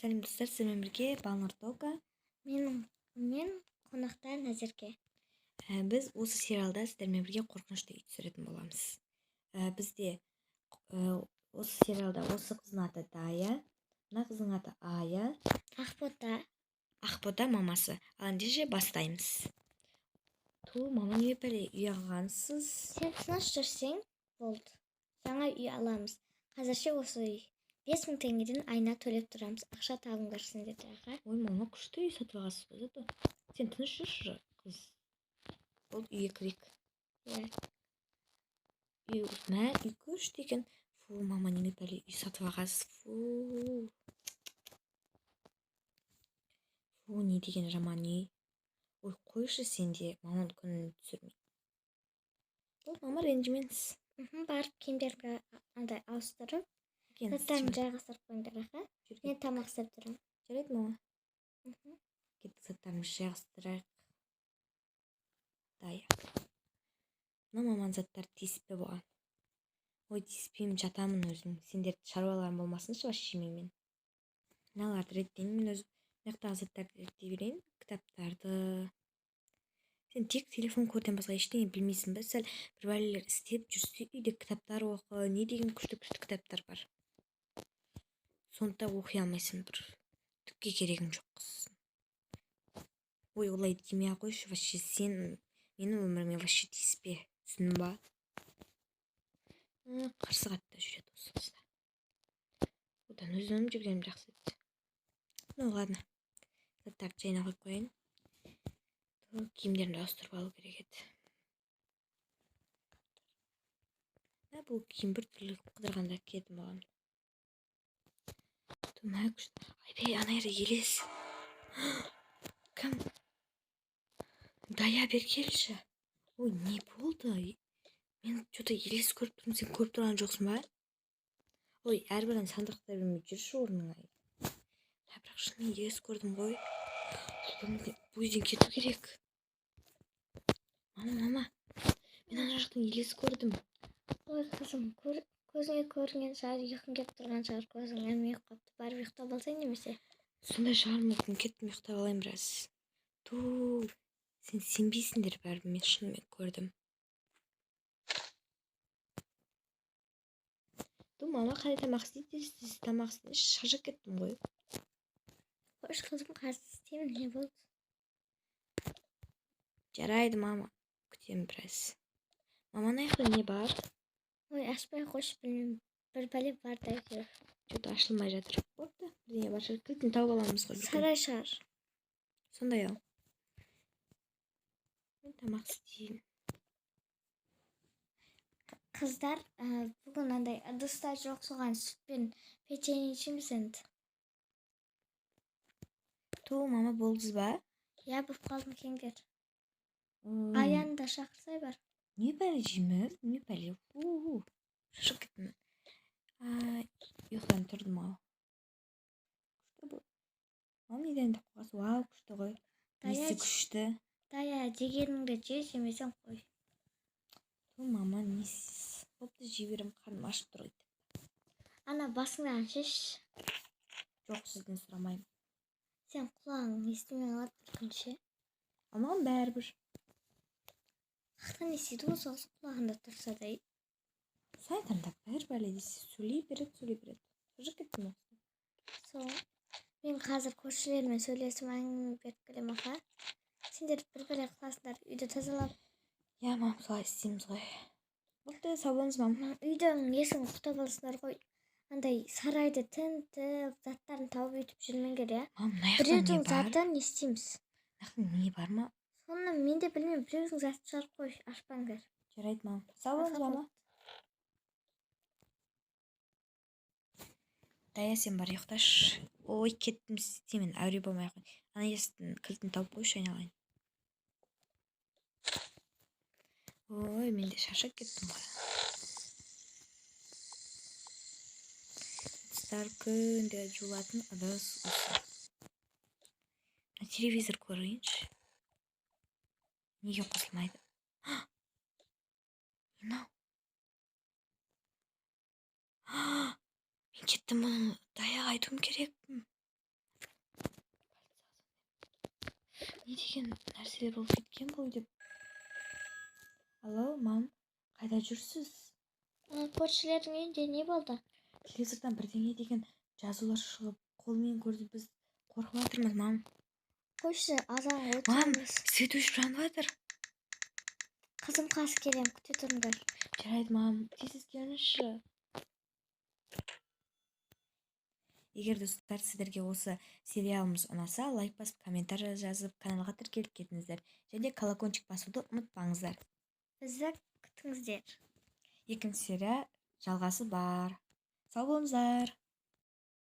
Сәлем достар, сіздермен бірге Балнұр Тока. Мен қонақта Назерке. Біз осы сериалда сіздермен бірге қорқынышты үй түсіретін боламыз. Бізде осы сериалда осы қыздың аты Дая, мына қыздың аты Ая, Ақбота мамасы. Ал ендеше бастаймыз. Мама неге пәле үй алғансыз? Сен тыныш жүрсең болды. Жаңа үй аламыз. Қазірше осы үй 5000 теңгеден айына төлеп тұрамыз. Ақша табыңдар сендерге. Ой, мама күшті үй сатып алғансыз ба зато. Сен тыныш жүрші, қыз. Ол үйге кірейік. Үй күшті екен. Мама неге пәле үй сатып алғансыз? Не деген жаман үй. Ой, қойшы сен де маманың күнін түсірмей. Мама ренжімеңіз. Барып киімдерді ауыстырып, заттарын жайғастырып қойыңдар. Мен тамақ істеп тұрамын. Жарайды, мама. Кеттік, заттарымызды жайғастырайық. Дая. Мына маман заттар тиіспе болған. Ой, тиіспеймін, жатамын өзім. Сендерді шаруаларым болмасыншы, ваш жемеймен. Мыналарды реттейін, мен өзім мынақтағы заттарды реттей берейін. Кітаптарды. Сен тек телефон көрден басқа ештеңе білмейсің бе? Сәл бір бәлелер істеп жүрсе, үйде кітаптар оқы. Не деген күшті кітаптар бар. Сонда оқи алмайсың, бір түкке керегің жоқ қыз. Ой, олай демей қойшы, вообще сен менің өміріме вообще тиіспе. Түсіндің ба? Қарсы қатта жүреді осы қызда. Одан өзім жүргенім жақсы еді. Ну, ладно. Заттарды жайына қойып қояйын. Киімдерімді ауыстырып алу керек еді. Бұл киім бір түрлі қыдырғанда киетін болған. Айбей, ана жерде елес. Кім? Дая, бер келші. Ой, не болды? Мен что-то елес көріп тұрмын, сен көріп тұрған жоқсың ба? Ой, әрбірін сандықты білмей жүрші орныңа. Бірақ шынымен елес көрдім ғой. Бұл үйден кету керек. Мама, мен ана жақтан елес көрдім. Ой, қызым, көзіңе көрінген шығар, ұйқың келіп тұрған шығар, көзің ілмей қойыпты. Барып ұйықтап алсаң немесе? Сондай шығар, мүмкін кеттім ұйықтап алайын біраз. Сен сенбейсіңдер бәрібір, мен шынымен көрдім. Мама қандай тамақ істейді? Тамақ істейді, шаршап кеттім ғой. Қойшы қызым, қазір істеймін, не болды? Жарайды, мама. Күтемін біраз. Маманың аяқта не бар? Ой, ашпай қойшы, білмеймін. Бір бәле бар да әйтеуір. Что-то ашылмай жатыр. Болды, бірдеңе бар шығар. Кілтін тауып аламыз ғой. Сарай шығар. Сондай ау. Мен тамақ істеймін. Қыздар, бүгін андай ыдыста жоқ, соған сүтпен печенье ішеміз енді. Мама, болдыз ба? Я, болып қалдым, кеңдер. Аяны да шақырсай бар. Не бәле жейміз? Не бәле? Шашып кеттім. Ұйықтан тұрдым ау. Күшті бұл. Мама неден деп қойғасы? Вау, күшті ғой. Несі күшті? Дая, дегеніңді же, жемесең қой. Мама, несіз? Бопты жей берем, қарным ашып тұр ғой. Ана басыңнан шеш. Жоқ, сізден сұрамаймын. Сен құлағың естімей алады бір күнше. Маған бәрібір. Қақтан естиді ғой, соғыс құлағында тұрса да. Сай таңдап бәр-бәле десе, сөйлей береді. Шашып кеттім осы. Сол. Мен қазір көршілермен сөйлесіп әңгіме беріп келем аға. Сендер бір бәле қыласыңдар, үйді тазалап. Я, мам, солай істейміз ғой. Болды, сау болыңыз, мам. Үйдің несін құқтап алсыңдар ғой. Андай сарайды тінтіп, заттарын тауып өйтіп жүрмеңдер, я. Мам, наяқтан не Біреудің бар? затын не істейміз? Наяқтан не бар ма? Соны мен де білмеймін, біреудің затын шығарып қой, ашпаңдар. Жарайды, мам. Сау болыңыз, мама. Дая, сен бар ұйықташ. Ой, кеттім істеймін, әуре болмай қой. Ана есіктің кілтін тауып қойшы, айналайын. Ой, мен де шаршап кеттім ғой. Күнде жуылатын ыдыс осы. Телевизор көрейінші. Неге қосылмайды? Мынау. Мен кеттім, бұны Даяға айтуым керекпін. Не деген нәрселер болып кеткен бұл үйде? Алло, мам, қайда жүрсіз? Көршілердің үйінде не болды? Телевизордан бірдеңе деген жазулар шығып, қолмен көрді, біз қорқып жатырмыз, мам. Қойшы, азан Мам, отырамыз. свет өшіп жанып жатыр. Қызым қазір келем, күте тұрыңдар. Жарайды, мам, тез келіңізші. Егер достар сіздерге осы сериалымыз ұнаса, лайк басып, комментарий жазып, каналға тіркеліп кетіңіздер. Және колокольчик басуды ұмытпаңыздар. Бізді күтіңіздер. Екінші серия жалғасы бар. Сау болыңыздар.